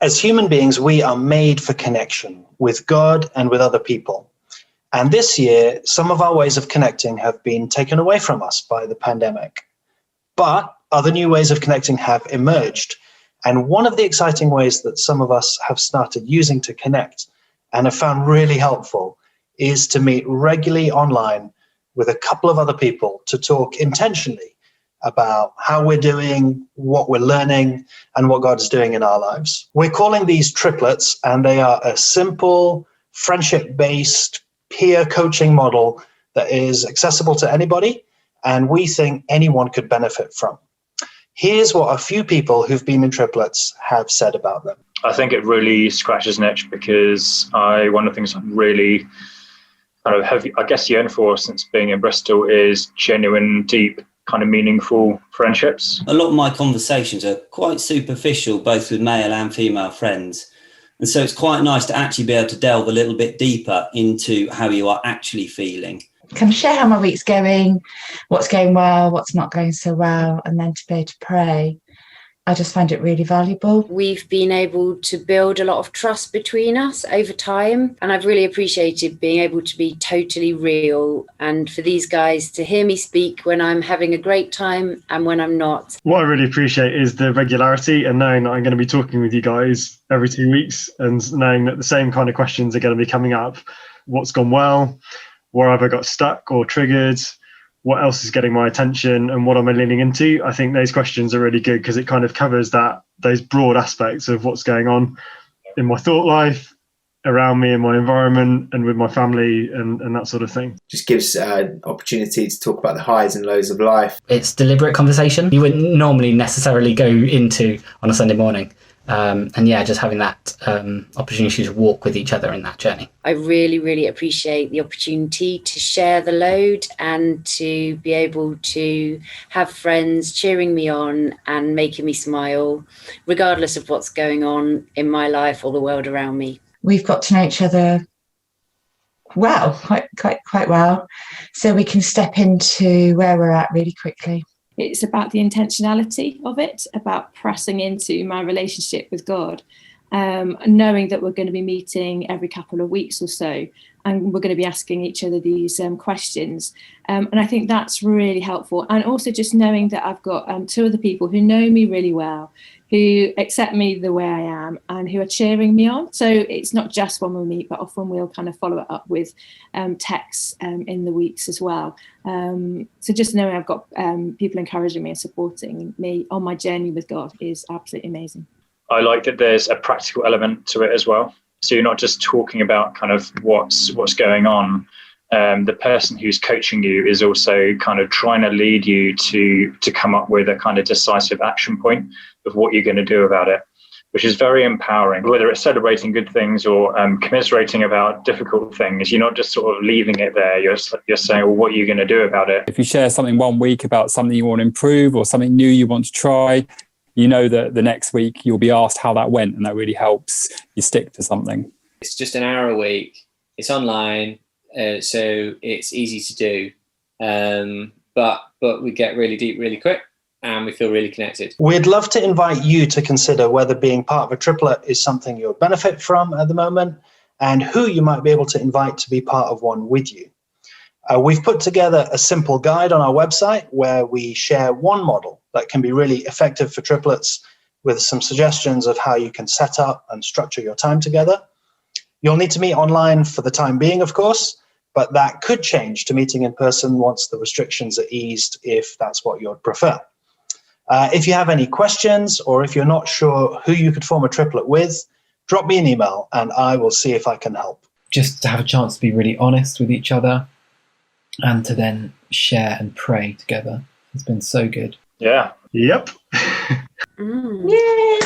As human beings, we are made for connection with God and with other people. And this year, some of our ways of connecting have been taken away from us by the pandemic. But other new ways of connecting have emerged. And one of the exciting ways that some of us have started using to connect and have found really helpful is to meet regularly online with a couple of other people to talk intentionally about how we're doing, what we're learning, and what God is doing in our lives. We're calling these Triplets, and they are a simple, friendship-based peer coaching model that is accessible to anybody, and we think anyone could benefit from. Here's what a few people who've been in Triplets have said about them. I think it really scratches an itch because one of the things I'm really kind of have, I guess, yearned for since being in Bristol is genuine, deep, kind of meaningful friendships. A lot of my conversations are quite superficial, both with male and female friends. And so it's quite nice to actually be able to delve a little bit deeper into how you are actually feeling. Kind of share how my week's going, what's going well, what's not going so well, and then to be able to pray. I just find it really valuable. We've been able to build a lot of trust between us over time, and I've really appreciated being able to be totally real and for these guys to hear me speak when I'm having a great time and when I'm not. What I really appreciate is the regularity and knowing that I'm going to be talking with you guys every 2 weeks and knowing that the same kind of questions are going to be coming up. What's gone well? Where have I got stuck or triggered? What else is getting my attention and what am I leaning into? I think those questions are really good because it kind of covers those broad aspects of what's going on in my thought life, around me in my environment and with my family and that sort of thing. Just gives opportunity to talk about the highs and lows of life. It's deliberate conversation you wouldn't normally necessarily go into on a Sunday morning. Just having that opportunity to walk with each other in that journey. I really, really appreciate the opportunity to share the load and to be able to have friends cheering me on and making me smile, regardless of what's going on in my life or the world around me. We've got to know each other well, quite well, so we can step into where we're at really quickly. It's about the intentionality of it, about pressing into my relationship with God, knowing that we're going to be meeting every couple of weeks or so, and we're going to be asking each other these questions. And I think that's really helpful. And also just knowing that I've got two other people who know me really well, who accept me the way I am and who are cheering me on. So it's not just when we meet, but often we'll kind of follow it up with texts in the weeks as well. So just knowing I've got people encouraging me and supporting me on my journey with God is absolutely amazing. I like that there's a practical element to it as well. So you're not just talking about kind of what's going on. The person who's coaching you is also kind of trying to lead you to come up with a kind of decisive action point of what you're going to do about it, which is very empowering. Whether it's celebrating good things or commiserating about difficult things, you're not just sort of leaving it there. You're saying, well, what are you going to do about it? If you share something one week about something you want to improve or something new you want to try, you know that the next week you'll be asked how that went, and that really helps you stick to something. It's just an hour a week. It's online, so it's easy to do. But we get really deep really quick, and we feel really connected. We'd love to invite you to consider whether being part of a triplet is something you'll benefit from at the moment, and who you might be able to invite to be part of one with you. We've put together a simple guide on our website where we share one model that can be really effective for triplets with some suggestions of how you can set up and structure your time together. You'll need to meet online for the time being, of course, but that could change to meeting in person once the restrictions are eased, if that's what you'd prefer. If you have any questions or if you're not sure who you could form a triplet with, drop me an email and I will see if I can help. Just to have a chance to be really honest with each other and to then share and pray together. It's been so good. Yeah. Yep. Yay!